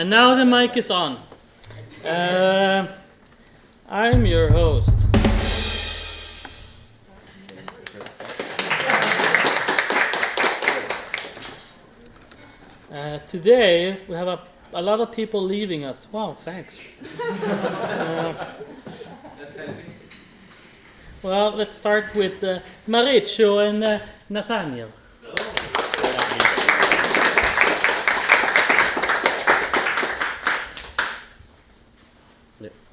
And now the mic is on. I'm your host. Today we have a lot of people leaving us. Wow, thanks. Well, let's start with Mauricio and Nathaniel.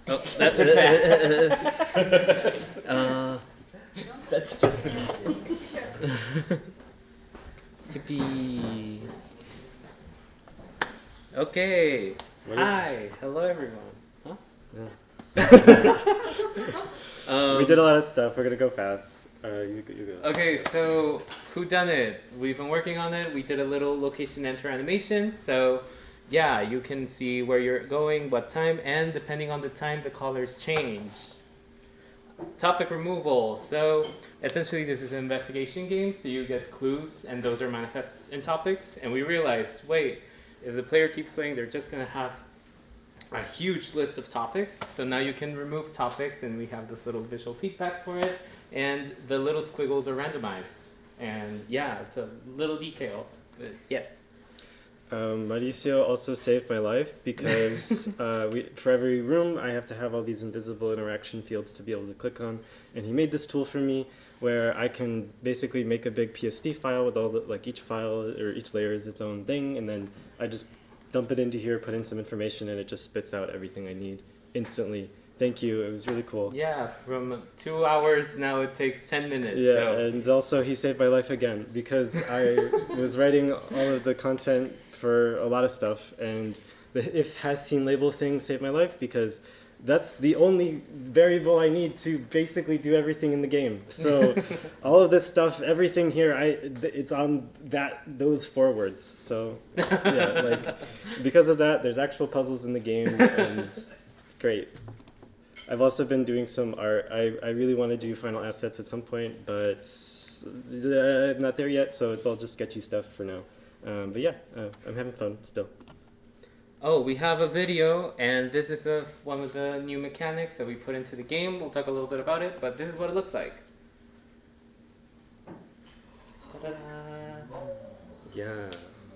Oh, that's it. That's just the Hippie. Okay. Hi. Hello, everyone. Huh? Yeah. We did a lot of stuff. We're gonna go fast. You go. Okay, so who done it? We've been working on it. We did a little location enter animation. So yeah, you can see where you're going, what time, and depending on the time, the colors change. Topic removal. So essentially this is an investigation game, so you get clues and those are manifest in topics. And we realized, wait, if the player keeps playing, they're just gonna have a huge list of topics. So now you can remove topics and we have this little visual feedback for it. And the little squiggles are randomized. And yeah, it's a little detail. But yes. Mauricio also saved my life because for every room I have to have all these invisible interaction fields to be able to click on, and he made this tool for me where I can basically make a big PSD file with all the, like each file or each layer is its own thing, and then I just dump it into here, put in some information, and it just spits out everything I need instantly. Thank you, it was really cool. Yeah, from 2 hours now it takes 10 minutes. Yeah, so. And also he saved my life again because I was writing all of the content for a lot of stuff, and the if has seen label thing saved my life because that's the only variable I need to basically do everything in the game. So all of this stuff, everything here, it's on those forwards. So yeah, like because of that, there's actual puzzles in the game, and it's great. I've also been doing some art. I really want to do final assets at some point, but I'm not there yet, so it's all just sketchy stuff for now. But yeah, I'm having fun still. Oh, we have a video, and this is one of the new mechanics that we put into the game. We'll talk a little bit about it, but this is what it looks like. Ta-da! Yeah.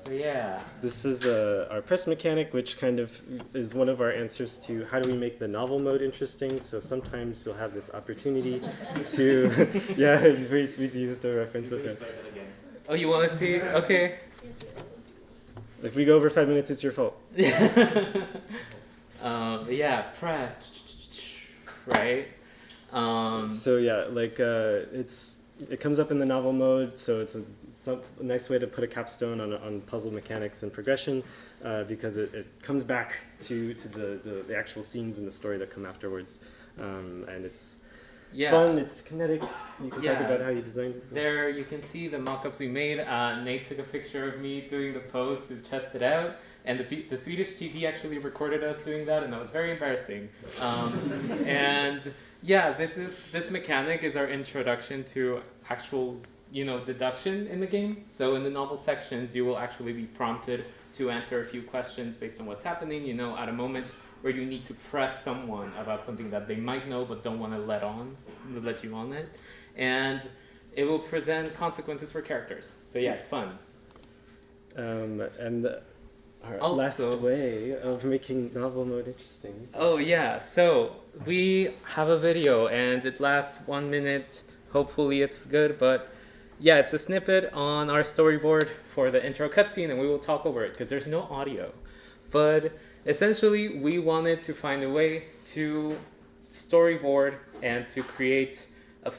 So yeah. This is our press mechanic, which kind of is one of our answers to how do we make the novel mode interesting. So sometimes you'll have this opportunity to, yeah, we used the reference of it. Oh, you want to see? Okay. If we go over 5 minutes, it's your fault. Yeah, press, right? So yeah, like it comes up in the novel mode, so it's a nice way to put a capstone on puzzle mechanics and progression, because it comes back to the actual scenes in the story that come afterwards, and it's fun, it's kinetic. You can talk about how you designed it. There you can see the mock-ups we made. Nate took a picture of me doing the pose to test it out, and the Swedish TV actually recorded us doing that, and that was very embarrassing. And yeah, this mechanic is our introduction to actual, deduction in the game. So in the novel sections, you will actually be prompted to answer a few questions based on what's happening, at a moment where you need to press someone about something that they might know but don't want to let you on it. And it will present consequences for characters. So yeah, it's fun. And our last way of making novel mode interesting. Oh yeah, so we have a video and it lasts 1 minute. Hopefully it's good, but yeah, it's a snippet on our storyboard for the intro cutscene, and we will talk over it because there's no audio. But essentially, we wanted to find a way to storyboard and to create a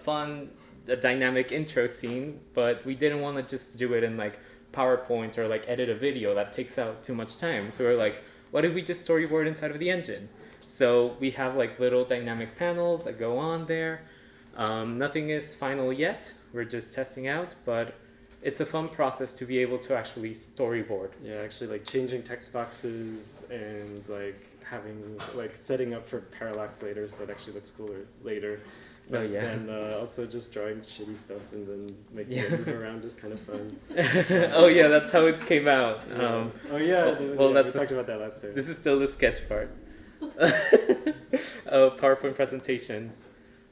dynamic intro scene, but we didn't want to just do it in like PowerPoint or like edit a video. That takes out too much time. So we're like, what if we just storyboard inside of the engine? So we have like little dynamic panels that go on there. Nothing is final yet. We're just testing out, but it's a fun process to be able to actually storyboard. Yeah, actually like changing text boxes and like having like setting up for parallax later so it actually looks cooler later. Oh, yeah. And also just drawing shitty stuff and then making it move around is kind of fun. Oh yeah, that's how it came out. Yeah. Well, We talked about that last time. This is still the sketch part of PowerPoint presentations.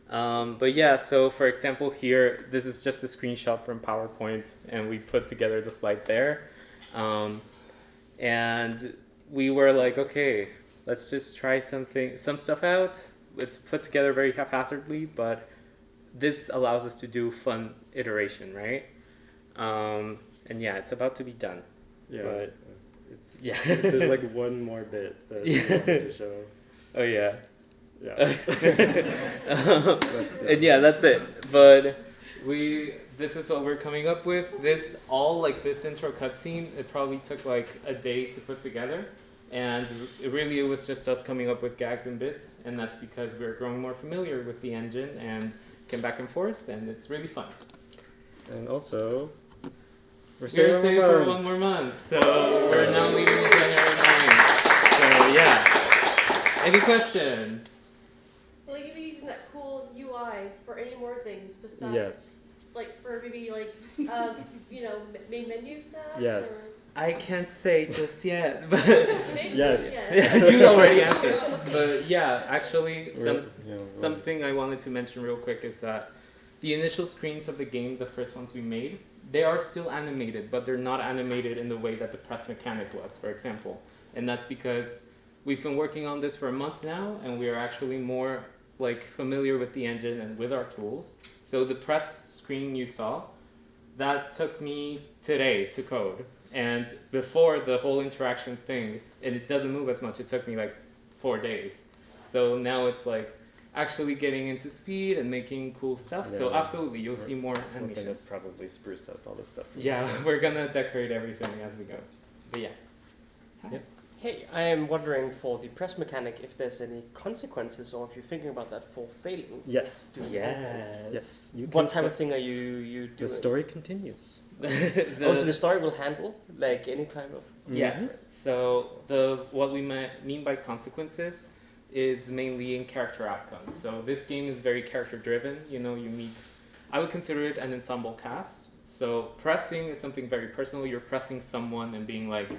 But yeah, so for example here, this is just a screenshot from PowerPoint, and we put together the slide there. And we were like, okay, let's just try some stuff out. It's put together very haphazardly, but this allows us to do fun iteration, right? And yeah, it's about to be done. Yeah. But yeah. There's like one more bit that we wanted to show. Oh yeah. Yeah. And yeah, that's it. But this is what we're coming up with. This intro cutscene, it probably took like a day to put together. And it was just us coming up with gags and bits, and that's because we're growing more familiar with the engine and came back and forth, and it's really fun. And also, we're staying for one more month, so we're now leaving January 9th. So yeah, any questions? Will you be using that cool UI for any more things besides? Yes. Like for maybe like main menu stuff? Yes. I can't say just yet, but Yes. you already answered. But yeah, actually, something I wanted to mention real quick is that the initial screens of the game, the first ones we made, they are still animated, but they're not animated in the way that the press mechanic was, for example. And that's because we've been working on this for a month now, and we are actually more like familiar with the engine and with our tools. So the press screen you saw, that took me today to code. And before the whole interaction thing, and it doesn't move as much, it took me like 4 days. So now it's like actually getting into speed and making cool stuff. Yeah, so absolutely, you'll see more We're gonna animations. probably spruce up all this stuff. Yeah, we're gonna decorate everything as we go. But yeah. Yep. Hey, I am wondering for the press mechanic if there's any consequences, or if you're thinking about that for failing. Yes. Yes. You What can type of thing are you doing? The story continues. So the story will handle like any type of. Yes. So what we mean by consequences is mainly in character outcomes. So this game is very character driven. You meet. I would consider it an ensemble cast. So pressing is something very personal. You're pressing someone and being like,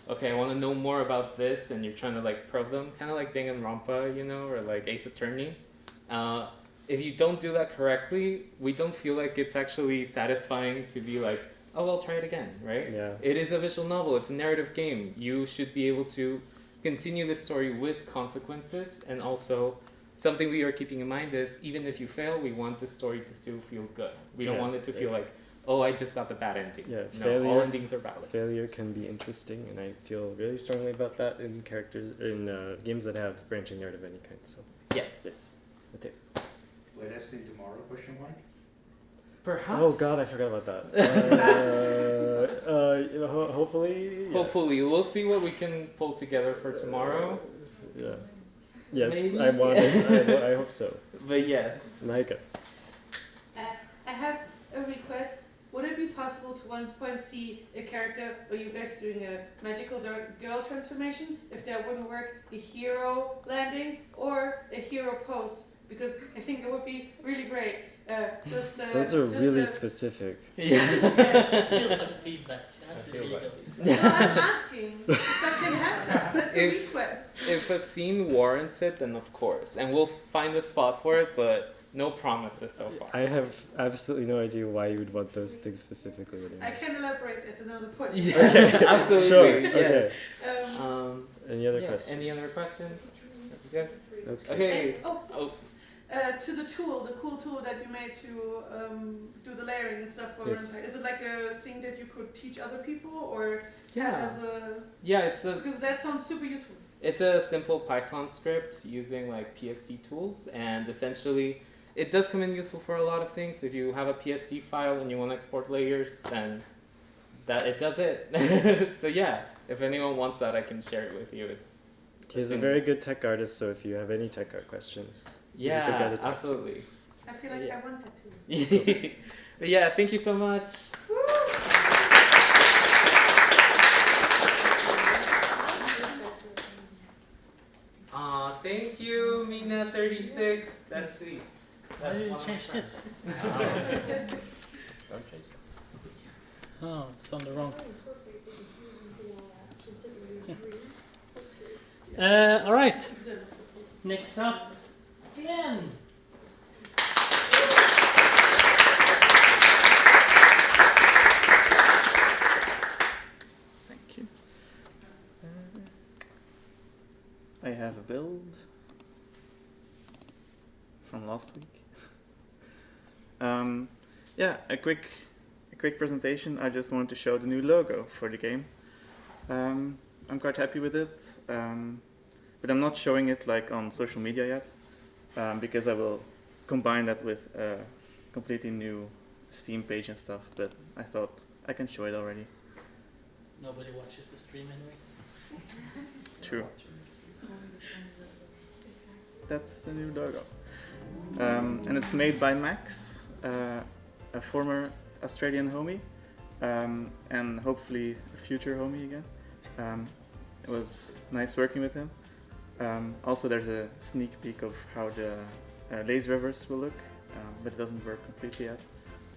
okay, I want to know more about this, and you're trying to like probe them, kind of like Danganronpa, or like Ace Attorney. If you don't do that correctly, we don't feel like it's actually satisfying to be like, oh, I'll try it again, right? Yeah. It is a visual novel. It's a narrative game. You should be able to continue the story with consequences, and also something we are keeping in mind is even if you fail, we want the story to still feel good. We don't want it to feel like, oh, I just got the bad ending. Yeah, no, all endings are valid. Failure can be interesting, and I feel really strongly about that in games that have branching narrative of any kind. So Yes. okay. Let us see tomorrow, question mark? Perhaps. Oh God, I forgot about that. Hopefully. Yes. Hopefully, we'll see what we can pull together for tomorrow. Yeah. Yes, Maybe. I want it. I hope so. But yes. Maika. I have a request. Would it be possible to one point see a character, or you guys doing a magical girl transformation? If that wouldn't work, a hero landing or a hero pose? Because I think it would be really great. Those are really specific. Yes. Feels like feedback. That's illegal. No, I'm asking if I can have that. That's a request. If a scene warrants it, then of course, and we'll find a spot for it. But no promises so far. I have absolutely no idea why you would want those things specifically. I can elaborate at another point. Absolutely. Sure. Yes. Okay. Any other Yeah, questions? Any other questions? Good. Okay. Okay. And, to the cool tool that you made to do the layering and stuff for Yes. runtime. Is it like a thing that you could teach other people, or Yeah. as a? Yeah, it's a. Because that sounds super useful. It's a simple Python script using like PSD tools, and essentially it does come in useful for a lot of things. If you have a PSD file and you want to export layers, then that it does it. So yeah, if anyone wants that, I can share it with you. He's a very good tech artist, so if you have any tech art questions, he's a good guy to talk to. absolutely. I feel like Yeah. I want that too. But yeah, thank you so much. Aw, thank you, Mina36. That's sweet. How do you change this? Oh, it's on the wrong. All right. Next up, Glenn. Thank you. I have a build from last week. Yeah, a quick presentation. I just wanted to show the new logo for the game. I'm quite happy with it, but I'm not showing it like on social media yet, because I will combine that with a completely new Steam page and stuff. But I thought I can show it already. Nobody watches the stream anyway. True. That's the new logo. And it's made by Max, a former Australian homie, and hopefully a future homie again. It was nice working with him. Also, there's a sneak peek of how the lazy rivers will look, but it doesn't work completely yet.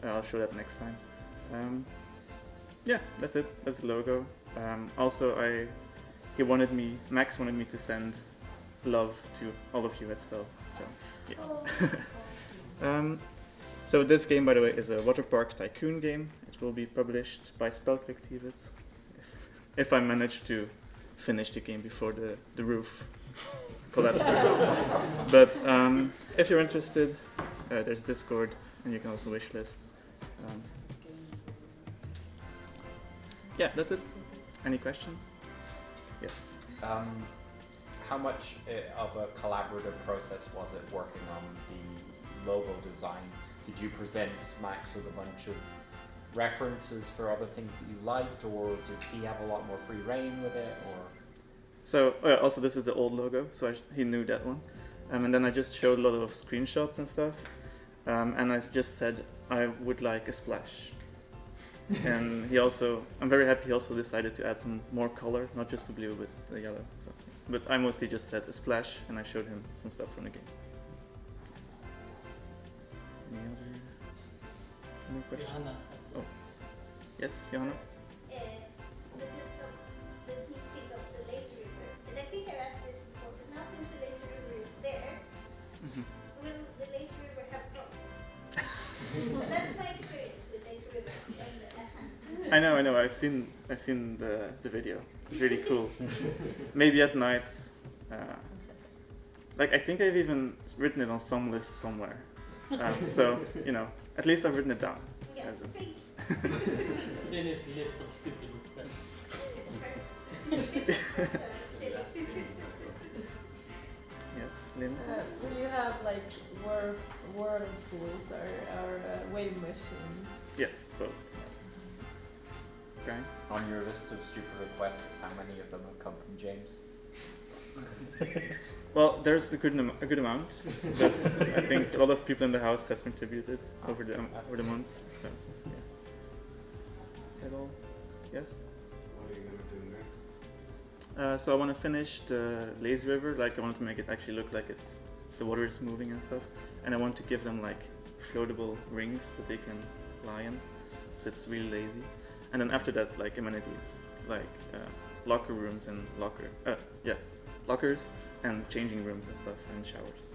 I'll show that next time. Yeah, that's it. That's the logo. Also, Max wanted me to send love to all of you at Spell. So, yeah. So this game, by the way, is a water park tycoon game. It will be published by Spelkollektivet if I manage to finish the game before the roof collapses. But if you're interested, there's Discord, and you can also wishlist. Yeah, that's it. Any questions? Yes. How much of a collaborative process was it working on the logo design? Did you present Max with a bunch of references for other things that you liked, or did he have a lot more free reign with it? Or So also this is the old logo, so he knew that one. And then I just showed a lot of screenshots and stuff, and I just said I would like a splash. And I'm very happy he also decided to add some more color, not just the blue but the yellow. So, but I mostly just said a splash, and I showed him some stuff from the game. Any questions? Johanna. Oh, yes, Johanna. Because of the sneak peek of the lazy river, and I think I've asked this before, but now since the lazy river is there, will the lazy river have frogs? That's my experience with lazy rivers. I know. I've seen the video. It's really cool. Maybe at night. I think I've even written it on some list somewhere. So at least I've written it down. Yeah, As a- It's in his list of stupid requests. Yes, Lynn. Will you have like whirlpools or wave machines? Yes, both. Brian. on your list of stupid requests, how many of them have come from James? Well, there's a good amount, but I think a lot of people in the house have contributed over the months. So, yeah. That all? Yes. What are you gonna do next? So I want to finish the lazy river. I want to make it actually look like the water is moving and stuff, and I want to give them floatable rings that they can lie in, so it's really lazy. And then after that, amenities locker rooms and lockers and changing rooms and stuff and showers.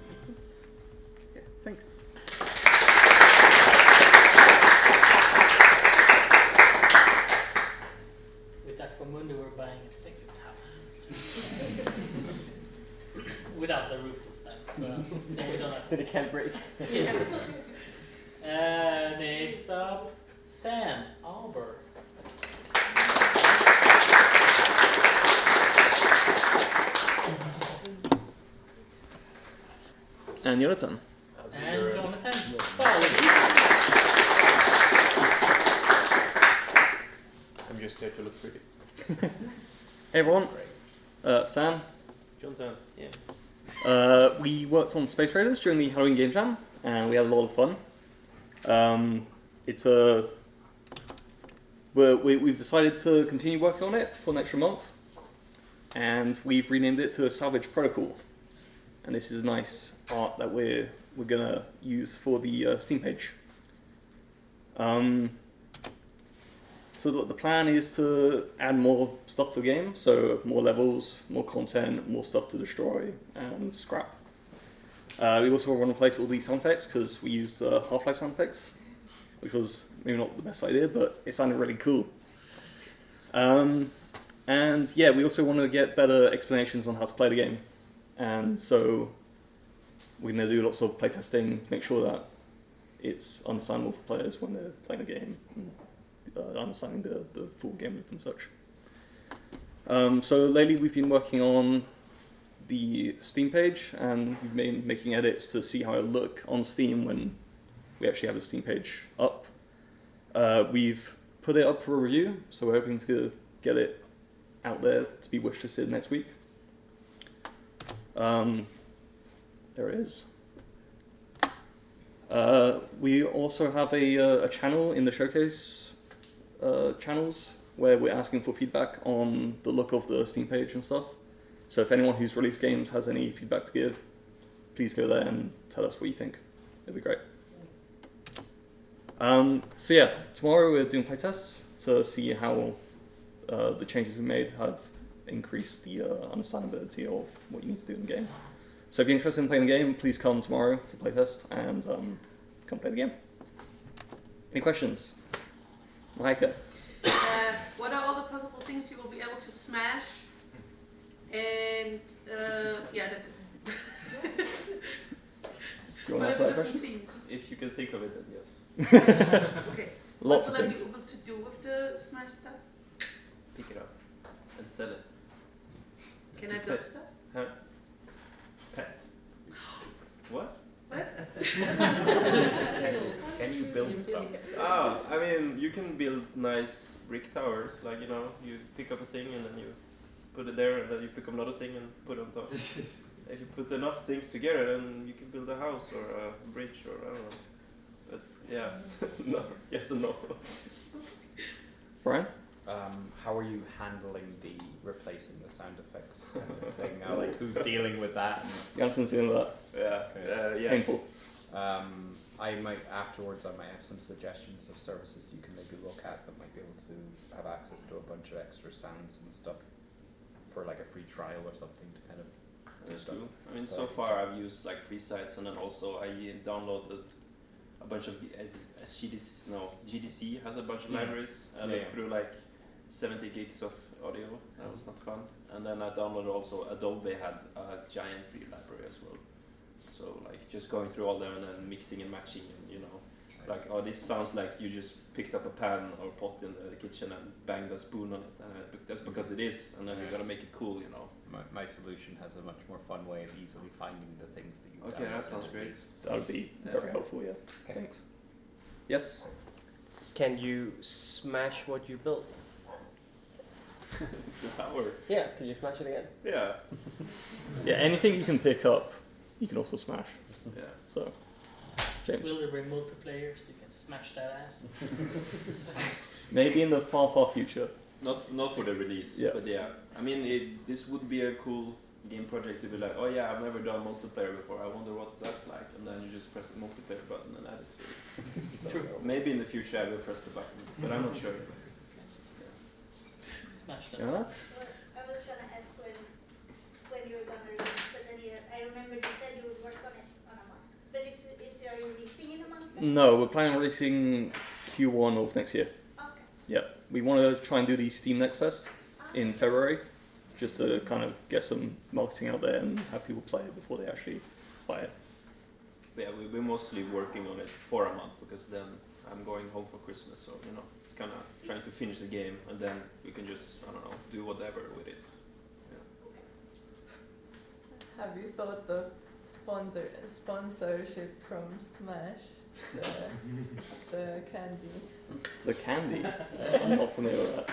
That's it. Yeah, thanks. With Aquamundi, we're buying a second house. Without the roof this time, so then we don't have That it can't break. Next up, Sam Albert. And Jonathan. And Jonathan. I'm just there to look pretty. Hey everyone, Sam. Jonathan, yeah. We worked on Space Raiders during the Halloween Game Jam, and we had a lot of fun. We've decided to continue working on it for an extra month, and we've renamed it to Salvage Protocol. and this is nice art that we're gonna use for the Steam page. So the plan is to add more stuff to the game, so more levels, more content, more stuff to destroy and scrap. We also want to replace all these sound effects because we used Half-Life sound effects, which was maybe not the best idea, but it sounded really cool. And yeah, we also want to get better explanations on how to play the game. And so we're going to do lots of playtesting to make sure that it's understandable for players when they're playing the game, and understanding the full game loop and such. So lately we've been working on the Steam page, and we've been making edits to see how it'll look on Steam when we actually have the Steam page up. We've put it up for a review, so we're hoping to get it out there to be wishlisted next week. There it is. We also have a channel in the showcase channels where we're asking for feedback on the look of the Steam page and stuff. So if anyone who's released games has any feedback to give, please go there and tell us what you think. It'd be great. So yeah, tomorrow we're doing playtests to see how the changes we made have increased the understandability of what you need to do in the game. So if you're interested in playing the game, please come tomorrow to playtest and come play the game. Any questions? Maika? What are all the possible things you will be able to smash? And yeah, that's it. Do you want to answer that question? Things? If you can think of it, then yes. Okay. Lots of what will things. I be able to do with the smash stuff? Pick it up and sell it. Can I build stuff? Huh? Pet. What? What? Can you build stuff? I mean, you can build nice brick towers. Like, you know, you pick up a thing and then you put it there, and then you pick up another thing and put it on top. If you put enough things together, then you can build a house or a bridge or I don't know. But yeah, no, yes and no. Brian? How are you handling the replacing the sound effects kind of thing? Like, who's dealing with that? Jansen's dealing with Yeah, that. yes. Painful. I might have some suggestions of services you can maybe look at that might be able to have access to a bunch of extra sounds and stuff for like a free trial or something to kind of That's true. I mean, so far I've used like free sites, and then also I downloaded a bunch of SGDC. No, GDC has a bunch of libraries. I looked through like 70 gigs of audio. That was not fun. And then I downloaded also Adobe had a giant free library as well. So like just going through all them and then mixing and matching, and you know, like, oh, this sounds like you just picked up a pan or pot in the kitchen and banged a spoon on it. And that's because it is, and then you gotta make it cool, you know. My solution has a much more fun way of easily finding the things that you Okay, that sounds great. That would be very helpful, yeah. Okay. Thanks. Yes? Can you smash what you built? The tower. Yeah, can you smash it again? Yeah. Yeah, anything you can pick up, you can also smash. Yeah. So, James? Will there be multiplayer so you can smash that ass? Maybe in the far, far future. Not for the release, Yeah. but yeah. I mean, this would be a cool game project to be like, oh yeah, I've never done multiplayer before. I wonder what that's like, and then you just press the multiplayer button and add it to it. So maybe in the future I will press the button, but I'm not sure. Smash that. Yeah? Well, I was gonna ask when you were gonna release, but then I remember you said you would work on it on a month. But are you releasing in a month? No, we're planning on releasing Q1 of next year. Okay. Yeah, we want to try and do the Steam Next Fest in February, just to kind of get some marketing out there and have people play it before they actually buy it. But yeah, we're mostly working on it for a month because then I'm going home for Christmas, so you know, it's kind of trying to finish the game and then we can just, I don't know, do whatever with it. Yeah. Have you thought of sponsorship from Smash? The candy. The candy? I'm not familiar with that.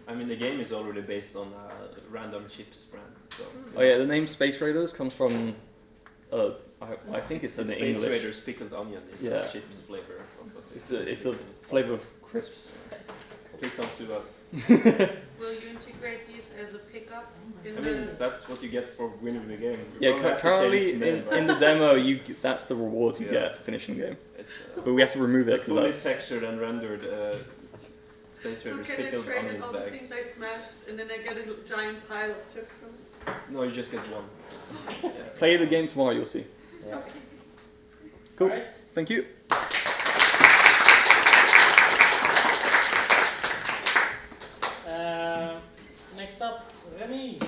I mean, the game is already based on a random chips brand. So, Oh yeah, the name Space Raiders comes from, I think it's an Space English. Raiders pickled onion is a chips flavor. It's a flavor of crisps. Please don't sue us. will you integrate these as a pickup in I mean, that's what you get for winning the game. You Yeah, don't have to currently change the name, in the demo, that's the reward you Yeah. get for finishing the game. It's, But we have to remove it it's a fully because that's. textured and rendered Space So Raiders can I pickled trade in onions all the bag. things I smashed and then I get a giant pile of chips from it? No, you just get one. Yeah. Play the game tomorrow, you'll see. Yeah. Cool. Alright. Thank you. Next up, Remy.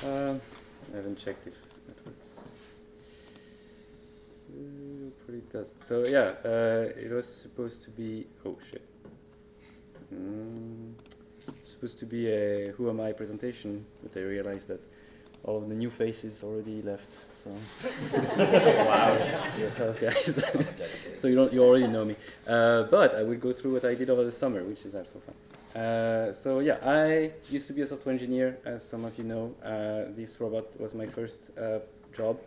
I haven't checked if that works. Probably it does. So yeah, it was supposed to be. Oh shit. Supposed to be a Who Am I presentation, but I realized that all of the new faces already left. So wow, yes, guys. So you already know me. But I will go through what I did over the summer, which is also fun. So yeah, I used to be a software engineer, as some of you know. This robot was my first job.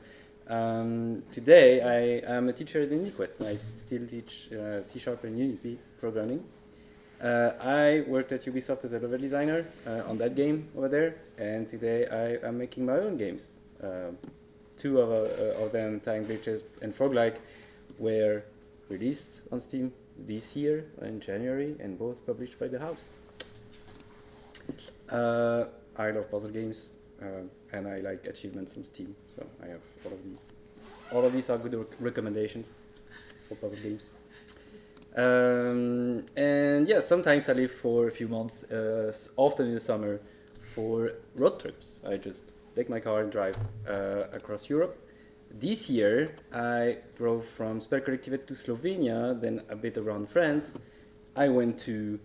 Today I am a teacher at UniQuest. I still teach C# and Unity programming. I worked at Ubisoft as a level designer on that game over there, and today I am making my own games. Two of them, Time Glitches and Froglike, were released on Steam this year in January, and both published by the house. I love puzzle games, and I like achievements on Steam, so I have all of these. All of these are good recommendations for puzzle games. And yeah, sometimes I live for a few months, often in the summer, for road trips. I just take my car and drive across Europe. This year, I drove from Spelkollektivet to Slovenia, then a bit around France. I went to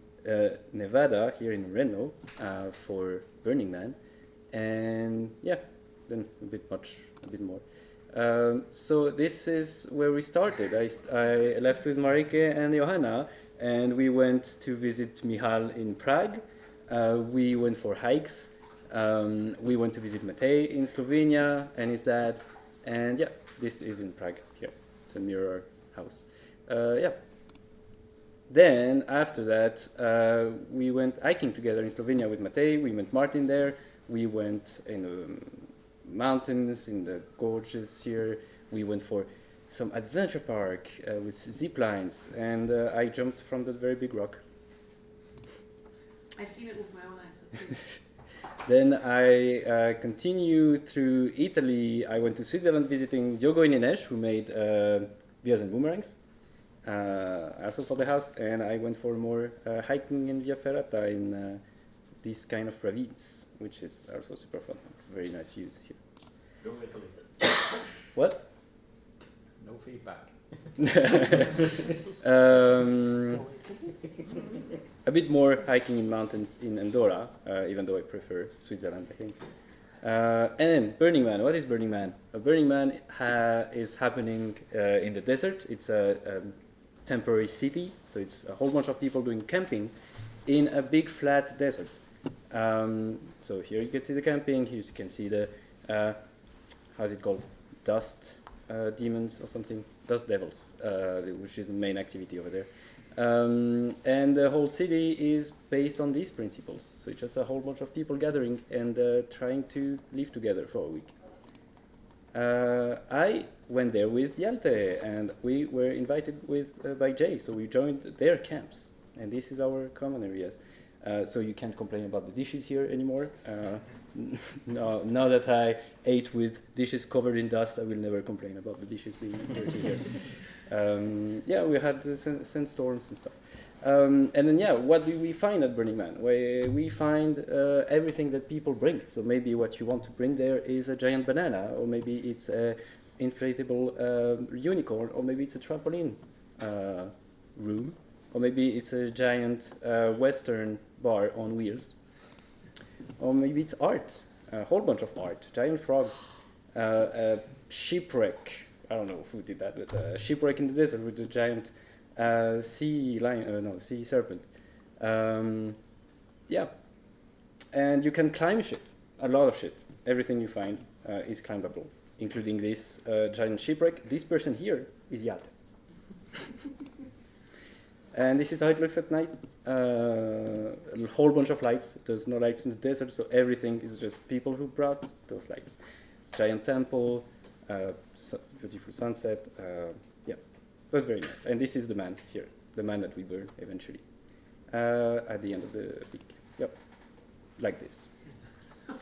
Nevada, here in Reno, for Burning Man. And yeah, then a bit more. So this is where we started. I left with Marike and Johanna, and we went to visit Michal in Prague. We went for hikes. We went to visit Matej in Slovenia and his dad. And yeah, this is in Prague here. It's a mirror house. Yeah. Then after that, we went hiking together in Slovenia with Matej. We met Martin there. We went in the mountains, in the gorges here. We went for some adventure park with zip lines, and I jumped from that very big rock. I've seen it with my own eyes. That's good. Then I continued through Italy. I went to Switzerland visiting Diogo and Ines, who made Beers and Boomerangs, also for the house. And I went for more hiking in Via Ferrata in these kind of ravines, which is also super fun. Very nice views here. Go Italy. What? No feedback. A bit more hiking in mountains in Andorra, even though I prefer Switzerland, I think. And then Burning Man. What is Burning Man? Burning Man is happening in the desert. It's a temporary city, so it's a whole bunch of people doing camping in a big flat desert. So here you can see the camping. Here you can see the how's it called? Dust demons or something. Dust devils, which is the main activity over there. And the whole city is based on these principles. So it's just a whole bunch of people gathering and trying to live together for a week. I went there with Hjalte, and we were invited by Jay, so we joined their camps. And this is our common areas. So you can't complain about the dishes here anymore. No, now that I ate with dishes covered in dust, I will never complain about the dishes being dirty here. Yeah, we had sandstorms and stuff. And then, yeah, what do we find at Burning Man? We find everything that people bring. So maybe what you want to bring there is a giant banana, or maybe it's an inflatable unicorn, or maybe it's a trampoline room, or maybe it's a giant Western bar on wheels. Or maybe it's art, a whole bunch of art, giant frogs, a shipwreck. I don't know who did that, but a shipwreck in the desert with a giant sea serpent. Yeah, and you can climb shit, a lot of shit. Everything you find is climbable, including this giant shipwreck. This person here is Hjalte. And this is how it looks at night. A whole bunch of lights. There's no lights in the desert, so everything is just people who brought those lights. Giant temple, beautiful sunset. Yeah, it was very nice. And this is the man here, the man that we burn eventually at the end of the week. Yep, like this.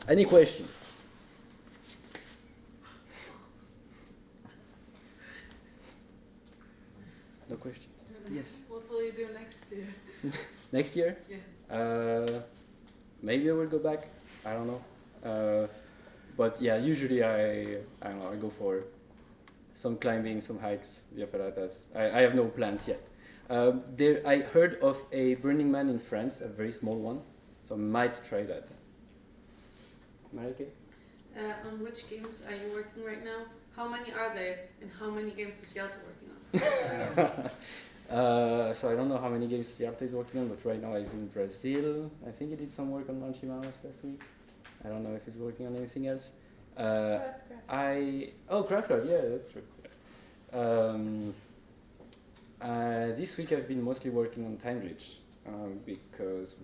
Any questions? No questions. Yes. What will you do next year? Next year? Yes. Maybe I will go back. I don't know. But yeah, usually I don't know. I go for some climbing, some hikes. I have no plans yet. I heard of a Burning Man in France, a very small one. So I might try that. Marike? On which games are you working right now? How many are there, and how many games is Yalta working on? So I don't know how many games Yalta is working on, but right now he's in Brazil. I think he did some work on Manchimalas last week. I don't know if he's working on anything else. Craftcraft, yeah, that's true. This week I've been mostly working on Time Glitch because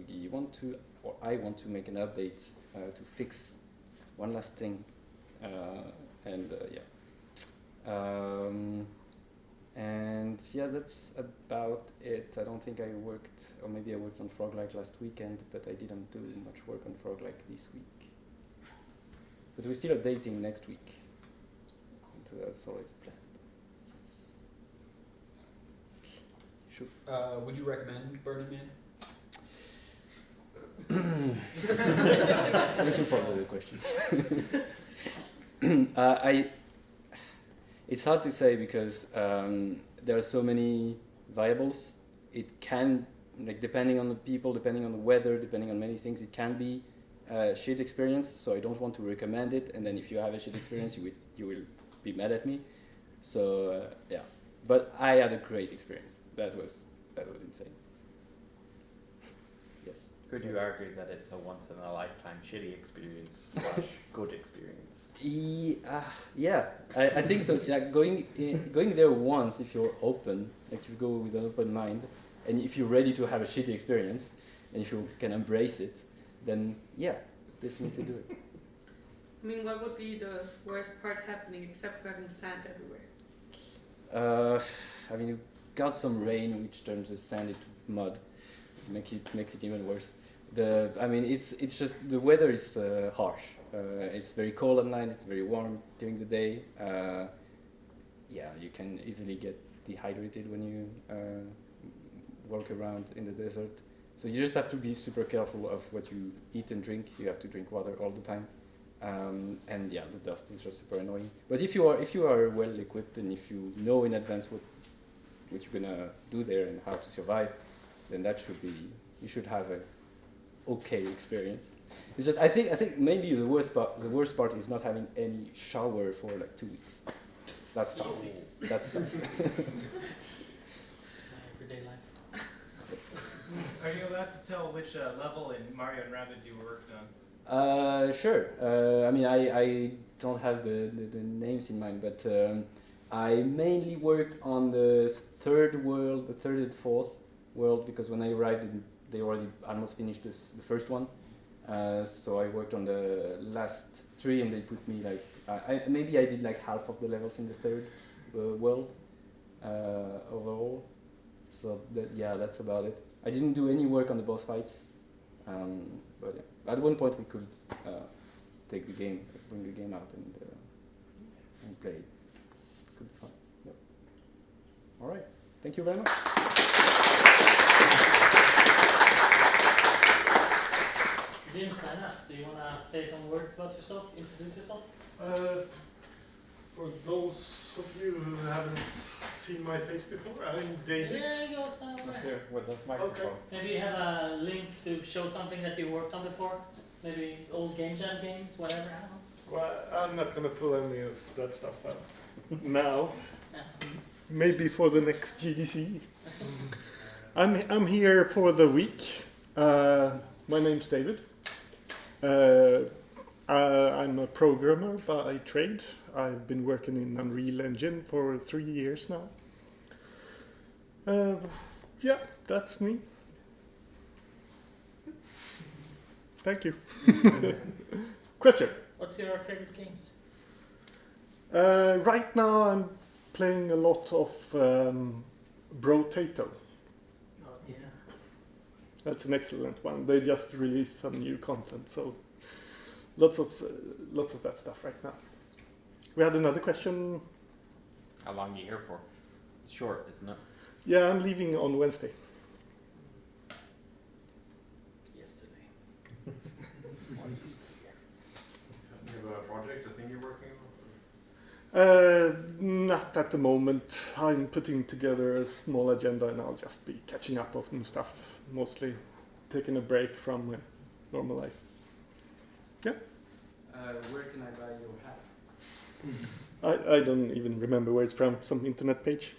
I want to make an update to fix one last thing, and that's about it. I don't think I worked, or maybe I worked on Froglike last weekend, but I didn't do much work on Froglike this week. But we're still updating next week, so that's already planned. Yes. Would you recommend Burning Man? Looking forward to the question. It's hard to say because there are so many variables. It can, depending on the people, depending on the weather, depending on many things, it can be a shit experience. So I don't want to recommend it. And then if you have a shit experience, you will be mad at me. So yeah, but I had a great experience. That was insane. Yes. Could you argue that it's a once in a lifetime shitty experience / good experience? Yeah, I think so. Going there once, if you're open, if you go with an open mind, and if you're ready to have a shitty experience, and if you can embrace it, then yeah, definitely do it. I mean, what would be the worst part happening except for having sand everywhere? You got some rain, which turns the sand into mud. Makes it even worse. It's just the weather is harsh. It's very cold at night. It's very warm during the day. You can easily get dehydrated when you walk around in the desert. So you just have to be super careful of what you eat and drink. You have to drink water all the time. The dust is just super annoying. But if you are well equipped and if you know in advance what you're gonna do there and how to survive, then you should have a okay experience. It's just I think maybe the worst part is not having any shower for 2 weeks. That's tough. That's tough. It's my everyday life. Are you allowed to tell which level in Mario and Rabbids you were working on? Sure. I don't have the names in mind, but I mainly worked on the third and fourth world, because when I arrived, they already almost finished the first one. So I worked on the last 3, and they put me maybe I did half of the levels in the third world overall. So that's about it. I didn't do any work on the boss fights, but yeah. At one point we could bring the game out and play it. Could be fun. Yep. All right. Thank you very much. You didn't sign up. Do you want to say some words about yourself? Introduce yourself? For those of you who haven't seen my face before, I'm David. Yeah, you go stand over there. Here with the microphone. Okay. Maybe you have a link to show something that you worked on before? Maybe old Game Jam games, whatever, I don't know. Well, I'm not going to pull any of that stuff out now. Yeah. Maybe for the next GDC. I'm here for the week. My name's David. I'm a programmer by trade. I've been working in Unreal Engine for 3 years now. Yeah, that's me. Thank you. Question. What's your favorite games? Right now I'm playing a lot of Brotato. Oh, yeah. That's an excellent one. They just released some new content, so lots of that stuff right now. We had another question. How long are you here for? Short, isn't it? Yeah, I'm leaving on Wednesday. Yesterday. You have a project, a thing you're working on? Not at the moment. I'm putting together a small agenda and I'll just be catching up on stuff, mostly taking a break from normal life. Yeah. Where can I buy your hat? I don't even remember where it's from, some internet page.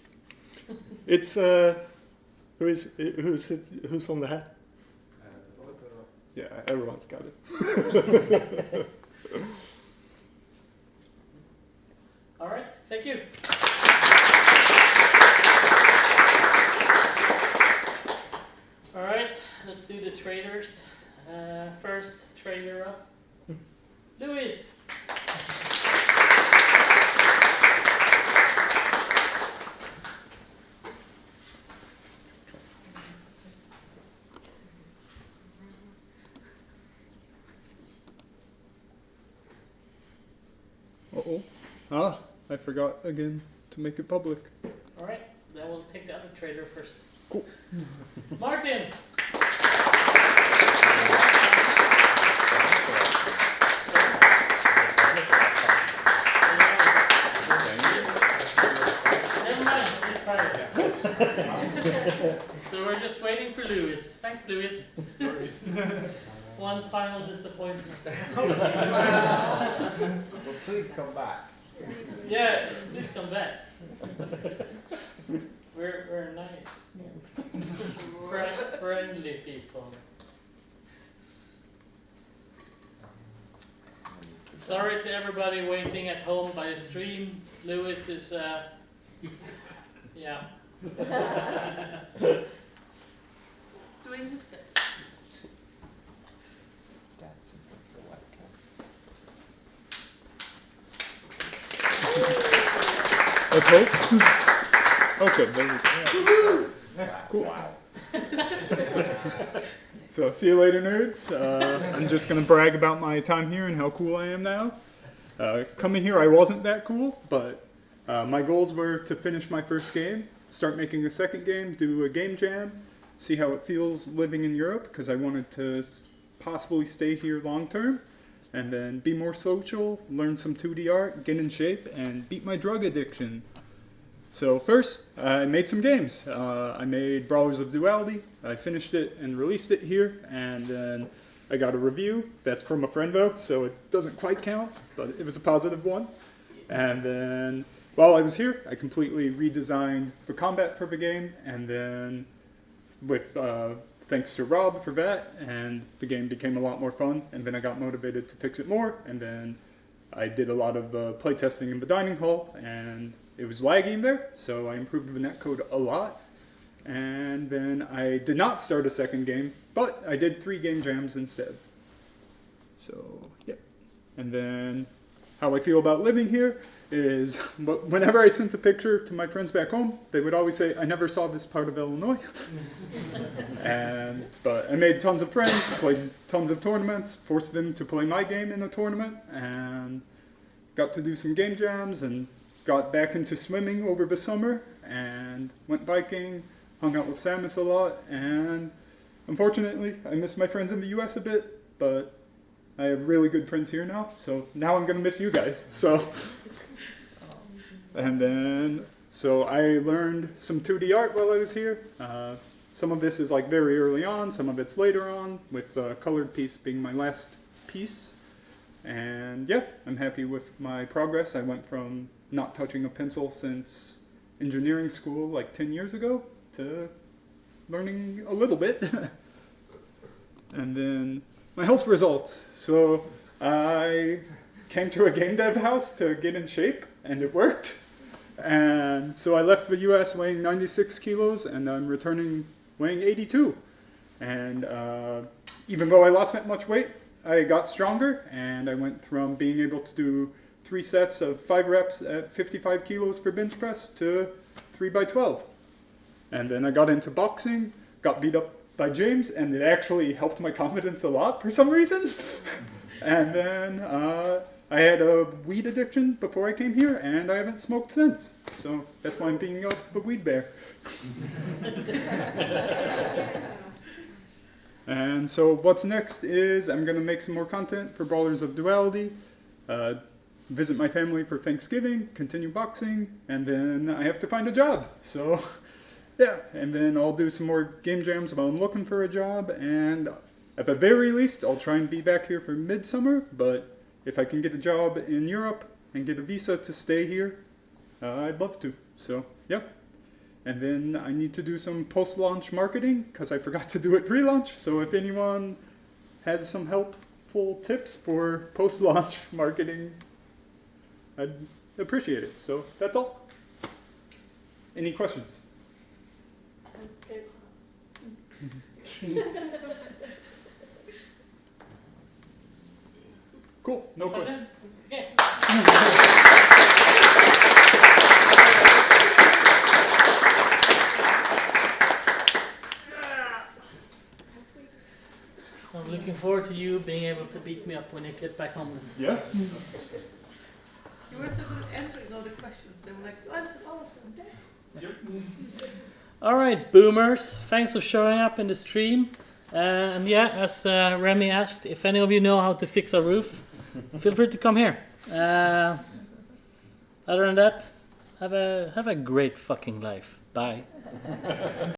It's, who's on the hat? Yeah, everyone's got it. All right, thank you. All right, let's do the traders. First trader up, Louis. Uh-oh. Ah, I forgot again to make it public. All right, then we'll take the other trader first. Cool. Martin. Never mind, he's tired. So we're just waiting for Louis. Thanks, Louis. Sorry. One final disappointment. Well, please come back. Yeah, please come back. We're nice, friendly people. Sorry to everybody waiting at home by the stream. Louis is, yeah. Doing his best. Let's hope. Okay, there we go. Cool. Wow. So, see you later, nerds. I'm just going to brag about my time here and how cool I am now. Coming here, I wasn't that cool, but my goals were to finish my first game, start making a second game, do a game jam, see how it feels living in Europe, because I wanted to possibly stay here long term, and then be more social, learn some 2D art, get in shape, and beat my drug addiction. So first, I made some games. I made Brawlers of Duality. I finished it and released it here, and then I got a review. That's from a friend though, so it doesn't quite count, but it was a positive one. And then while I was here, I completely redesigned the combat for the game, and then with thanks to Rob for that, and the game became a lot more fun, and then I got motivated to fix it more, and then I did a lot of playtesting in the dining hall, and it was laggy in there, so I improved the netcode a lot. And then I did not start a second game, but I did 3 game jams instead. So, yeah. And then how I feel about living here is whenever I sent a picture to my friends back home, they would always say, I never saw this part of Illinois. But I made tons of friends, played tons of tournaments, forced them to play my game in a tournament, and got to do some game jams, and got back into swimming over the summer, and went biking, hung out with Samus a lot, and unfortunately, I miss my friends in the US a bit, but I have really good friends here now, so now I'm gonna miss you guys, so. And then, so I learned some 2D art while I was here. Some of this is like very early on, some of it's later on, with the colored piece being my last piece. And yeah, I'm happy with my progress. I went from not touching a pencil since engineering school like 10 years ago to learning a little bit. And then my health results. So I came to a game dev house to get in shape, and it worked. And so I left the US weighing 96 kilos, and I'm returning weighing 82. And even though I lost that much weight, I got stronger, and I went from being able to do 3 sets of 5 reps at 55 kilos for bench press to 3 by 12. And then I got into boxing, got beat up by James, and it actually helped my confidence a lot for some reason. And then I had a weed addiction before I came here, and I haven't smoked since. So that's why I'm being the weed bear. And so what's next is I'm going to make some more content for Brawlers of Duality, visit my family for Thanksgiving, continue boxing, and then I have to find a job. So yeah, and then I'll do some more game jams while I'm looking for a job, and at the very least I'll try and be back here for midsummer, but if I can get a job in Europe and get a visa to stay here, I'd love to. So yeah. And then I need to do some post-launch marketing because I forgot to do it pre-launch. So if anyone has some helpful tips for post-launch marketing, I'd appreciate it. So that's all. Any questions? I'm scared. Cool. No questions. Okay. So I'm looking forward to you being able to beat me up when you get back home. Yeah. You were so good at answering all the questions. I'm like, you answered all of them. Yep. All right, boomers. Thanks for showing up in the stream. And yeah, as Remy asked, if any of you know how to fix a roof, feel free to come here. Other than that, have a great fucking life. Bye.